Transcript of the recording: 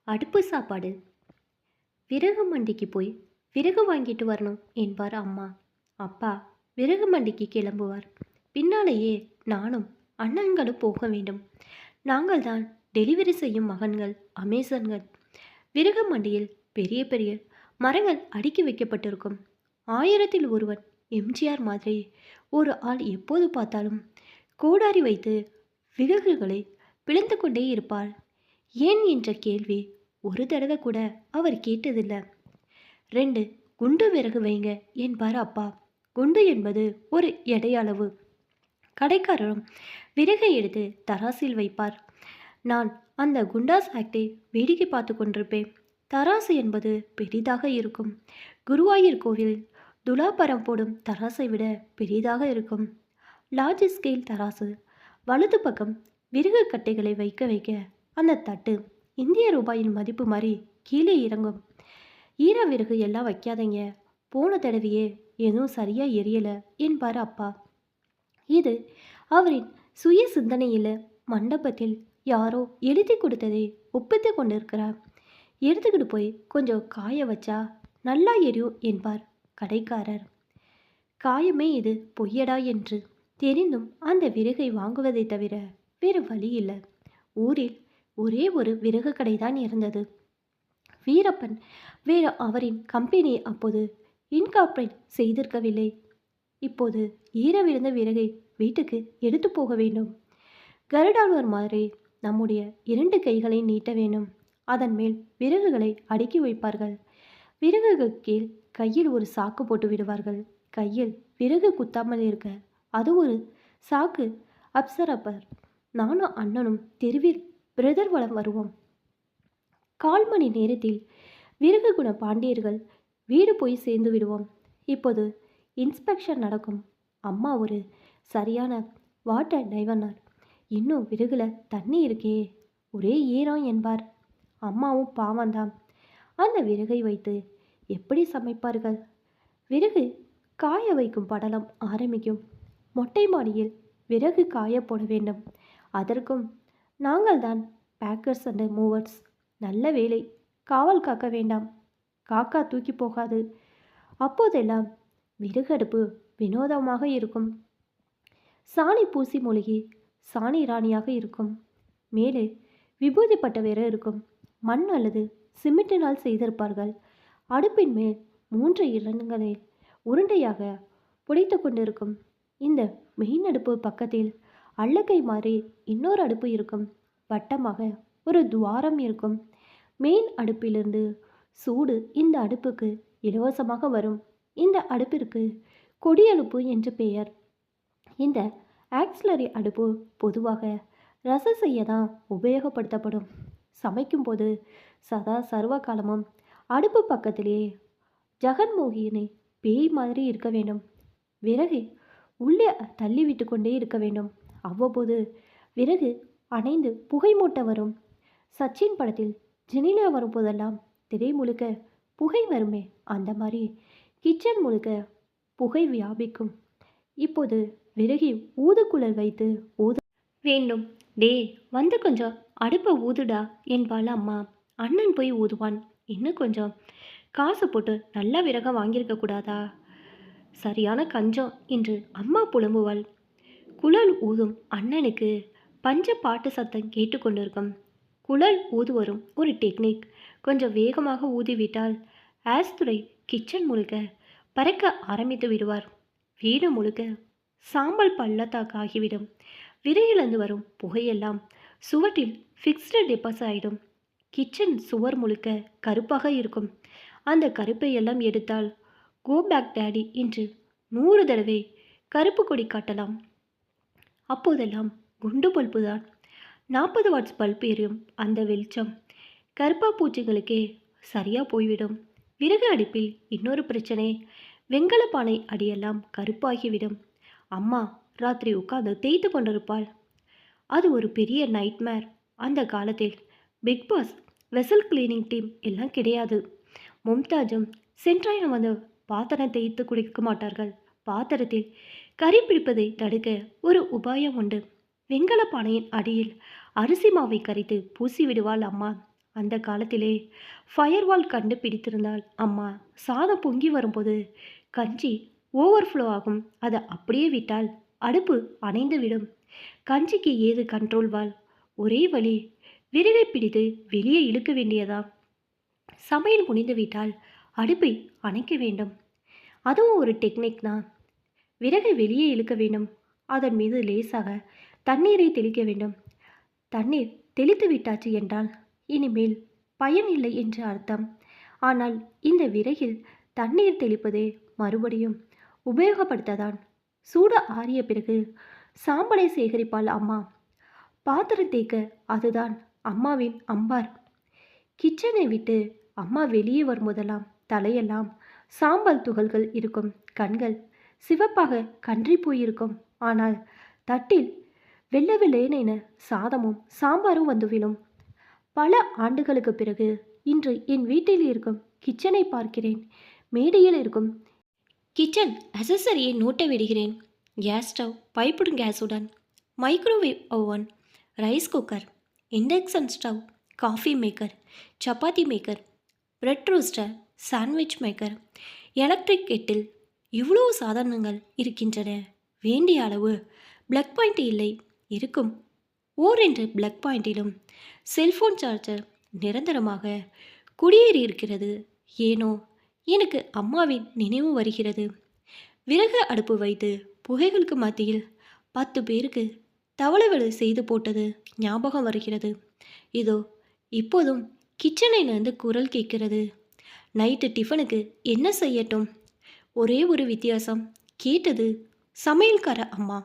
அடுப்பு சாப்பாடு. விறகு மண்டிக்கு போய் விறகு வாங்கிட்டு வரணும் என்பார் அம்மா. அப்பா விறகு மண்டிக்கு கிளம்புவார். பின்னாலேயே நானும் அண்ணன்களும் போக வேண்டும். நாங்கள் தான் டெலிவரி செய்யும் மகன்கள், அமேசன்கள். விறகு மண்டியில் பெரிய பெரிய மரங்கள் அடுக்கி வைக்கப்பட்டிருக்கும். ஆயிரத்தில் ஒருவன் எம்ஜிஆர் மாதிரி ஒரு ஆள் எப்போது பார்த்தாலும் கோடாரி வைத்து விறகுகளை பிளந்து கொண்டே இருப்பார். ஏன் என்ற கேள்வி ஒரு தடவை கூட அவர் கேட்டதில்லை. 2 குண்டு விறகு வைங்க என்பார் அப்பா. குண்டு என்பது ஒரு எடையளவு. கடைக்காரரும் விறகை எடுத்து தராசில் வைப்பார். நான் அந்த குண்டாஸ் ஆக்டை வேடிக்கை பார்த்து கொண்டிருப்பேன். தராசு என்பது பெரிதாக இருக்கும். குருவாயூர் கோவில் துலாபரம் போடும் தராசை விட பெரிதாக இருக்கும். லார்ஜ் ஸ்கேல் தராசு. வலது பக்கம் விறகு கட்டைகளை வைக்க வைக்க அந்த தட்டு இந்திய ரூபாயின் மதிப்பு மாதிரி கீழே இறங்கும். ஈர விறகு எல்லாம் வைக்காதீங்க, போன தடவையே எதுவும் சரியா எரியல என்பார் அப்பா. இது அவரின் சுய சிந்தனையில் மண்டபத்தில் யாரோ எழுதி கொடுத்ததை ஒப்பித்து கொண்டிருக்கிறார். எடுத்துக்கிட்டு போய் கொஞ்சம் காய வச்சா நல்லா எரியும் என்பார் கடைக்காரர். காயமே இது பொய்யடா என்று தெரிந்தும் அந்த விறகை வாங்குவதை தவிர வேறு வழி இல்லை. ஊரில் ஒரே ஒரு விறகு கடைதான் இருந்தது. வீரப்பன் வேறு அவரின் கம்பெனியை அப்போது இன்கார்பரேட் செய்திருக்கவில்லை. இப்போது ஈரவிழுந்த விறகை வீட்டுக்கு எடுத்து போக வேண்டும். கருடாழ்வார் மாதிரி நம்முடைய 2 கைகளை நீட்ட வேண்டும். அதன் மேல் விறகுகளை அடுக்கி வைப்பார்கள். விறகுகள் கீழ் கையில் ஒரு சாக்கு போட்டு விடுவார்கள். கையில் விறகு குத்தாமல் இருக்க அது ஒரு சாக்கு அப்சரப்பர். நானும் அண்ணனும் தெருவில் பிரதர் வளம் வருவோம். 1/4 மணி நேரத்தில் விறகு குண பாண்டியர்கள் வீடு போய் சேர்ந்து விடுவோம். இப்போது இன்ஸ்பெக்ஷன் நடக்கும். அம்மா ஒரு சரியான வாட்டர் டைவர்னர். இன்னும் விறகுல தண்ணி இருக்கே, ஒரே ஈரம் என்பார். அம்மாவும் பாவம்தான். அந்த விறகை வைத்து எப்படி சமைப்பார்கள்? விறகு காய வைக்கும் படலம் ஆரம்பிக்கும். மொட்டை மாடியில் விறகு காய போட வேண்டும். அதற்கும் நாங்கள் தான் பேக்கர்ஸ் அண்ட் மூவர்ஸ். நல்ல வேலை, காவல் காக்க வேண்டாம். காக்கா தூக்கி போகாது. அப்போதெல்லாம் விறகு அடுப்பு வினோதமாக இருக்கும். சாணி பூசி மூழ்கி சாணி ராணியாக இருக்கும். மேலே விபூதி பட்ட வேற இருக்கும். மண் அல்லது சிமெண்டினால் செய்திருப்பார்கள். அடுப்பின் மேல் 3 இடங்களில் உருண்டையாக புடைத்து கொண்டிருக்கும். இந்த மெயின் அடுப்பு பக்கத்தில் அல்லக்கை மாதிரி இன்னொரு அடுப்பு இருக்கும். வட்டமாக ஒரு துவாரம் இருக்கும். மெயின் அடுப்பிலிருந்து சூடு இந்த அடுப்புக்கு இலவசமாக வரும். இந்த அடுப்பிற்கு கொடியடுப்பு என்று பெயர். இந்த ஆக்சிலரி அடுப்பு பொதுவாக ரச செய்ய தான் உபயோகப்படுத்தப்படும். சமைக்கும்போது சதா சர்வ காலமும் அடுப்பு பக்கத்திலே ஜெகன்மோகினி பேய் மாதிரி இருக்க வேண்டும். விறகு உள்ளே தள்ளி விட்டு கொண்டே இருக்க வேண்டும். அவ்வப்போது விறகு அணைந்து புகை மூட்ட வரும். சச்சின் படத்தில் ஜெனிலா வரும்போதெல்லாம் திரை முழுக்க புகை வருமே, அந்த மாதிரி கிச்சன் முழுக்க புகை வியாபிக்கும். இப்போது விறகி ஊதுக்குழல் வைத்து ஊத வேண்டும். டே வந்து கொஞ்சம் அடுப்பை ஊதுடா என்பாள் அம்மா. அண்ணன் போய் ஊதுவான். இன்னும் கொஞ்சம் காசு போட்டு நல்லா விறக வாங்கியிருக்க கூடாதா? சரியான கஞ்சம் என்று அம்மா புலம்புவாள். குழல் ஊதும் அண்ணனுக்கு பஞ்ச பாட்டு சத்தம் கேட்டுக்கொண்டிருக்கும். குழல் ஊதுவரும் ஒரு டெக்னிக். கொஞ்சம் வேகமாக ஊதிவிட்டால் ஆஸ்துரை கிச்சன் முழுக்க பறக்க ஆரம்பித்து விடுவார். வீடு முழுக்க சாம்பல் பள்ளத்தாக்காகிவிடும். விறகிலிருந்து வரும் புகையெல்லாம் சுவற்றில் ஃபிக்ஸ்டு டெபாசிட் ஆகிடும். கிச்சன் சுவர் முழுக்க கருப்பாக இருக்கும். அந்த கருப்பை எல்லாம் எடுத்தால் கோ பேக் டேடி என்று 100 தடவை கருப்பு கொடி காட்டலாம். அப்போதெல்லாம் குண்டு பல்பு தான். 40 வாட்ஸ் பல்பு எரியும். அந்த வெளிச்சம் கருப்பா பூச்சிகளுக்கே சரியா போய்விடும். விறகு அடுப்பில் இன்னொரு பிரச்சனை, வெங்கல பானை அடியெல்லாம் கருப்பாகிவிடும். அம்மா ராத்திரி உட்கார்ந்து தேய்த்து கொண்டிருப்பாள். அது ஒரு பெரிய நைட்மேர். அந்த காலத்தில் Bigg Boss vessel cleaning team எல்லாம் கிடையாது. மும்தாஜும் சென்ட்ராயும் வந்து பாத்திரம் தேய்த்து குடிக்க மாட்டார்கள். பாத்திரத்தில் கறி பிடிப்பதை தடுக்க ஒரு உபாயம் உண்டு. வெங்கல பானையின் அடியில் அரிசி மாவை கரைத்து பூசி விடுவாள் அம்மா. அந்த காலத்திலே ஃபயர்வால் கண்டுபிடித்திருந்தால் அம்மா சாதம் பொங்கி வரும்போது கஞ்சி ஓவர்ஃப்ளோ ஆகும். அதை அப்படியே விட்டால் அடுப்பு அணைந்துவிடும். கஞ்சிக்கு ஏது கண்ட்ரோல் வால்? ஒரே வழி, விறகை பிடித்து வெளியே இழுக்க வேண்டியதாம். சமையல் முடிந்துவிட்டால் அடுப்பை அணைக்க வேண்டும். அதுவும் ஒரு டெக்னிக் தான். விறகை வெளியே இழுக்க வேண்டும். அதன் மீது லேசாக தண்ணீரை தெளிக்க வேண்டும். தண்ணீர் தெளித்து விட்டாச்சு என்றால் இனிமேல் பயன் இல்லை என்று அர்த்தம். ஆனால் இந்த விறகில் தண்ணீர் தெளிப்பதே மறுபடியும் உபயோகப்படுத்ததான். சூடு ஆறிய பிறகு சாம்பலை சேகரிப்பாள் அம்மா. பாத்திரம் தேய்க்க அதுதான் அம்மாவின் அம்பார். கிச்சனை விட்டு அம்மா வெளியே வரும்போதெல்லாம் தலையெல்லாம் சாம்பல் துகள்கள் இருக்கும். கண்கள் சிவப்பாக கன்றி போயிருக்கும். ஆனால் தட்டில் வெள்ளை வெள்ளேனென சாதமும் சாம்பாரும் வந்து விழும். பல ஆண்டுகளுக்கு பிறகு இன்று என் வீட்டில் இருக்கும் கிச்சனை பார்க்கிறேன். மேடையில் இருக்கும் கிச்சன் அசசரியை நோட்ட விடுகிறேன். கேஸ் ஸ்டவ், பைப்புடன் கேஸுடன், microwave oven, rice cooker, induction stove, coffee maker, chapati maker, bread roaster, sandwich maker, electric kettle, இவ்வளோ சாதனங்கள் இருக்கின்றன. வேண்டிய அளவு பிளக் பாயிண்ட் இல்லை. இருக்கும் ஓரென்று பிளக் பாயிண்டிலும் செல்போன் சார்ஜர் நிரந்தரமாக குடியேறி இருக்கிறது. ஏனோ எனக்கு அம்மாவின் நினைவு வருகிறது. விறகு அடுப்பு வைத்து புகைகளுக்கு மத்தியில் 10 பேருக்கு தவளை செய்து போட்டது ஞாபகம் வருகிறது. இதோ இப்போதும் கிச்சனிலிருந்து குரல் கேட்கிறது. நைட்டு டிஃபனுக்கு என்ன செய்யட்டும்? ஒரே ஒரு வித்தியாசம். கேட்டது சமையல்கார அம்மா.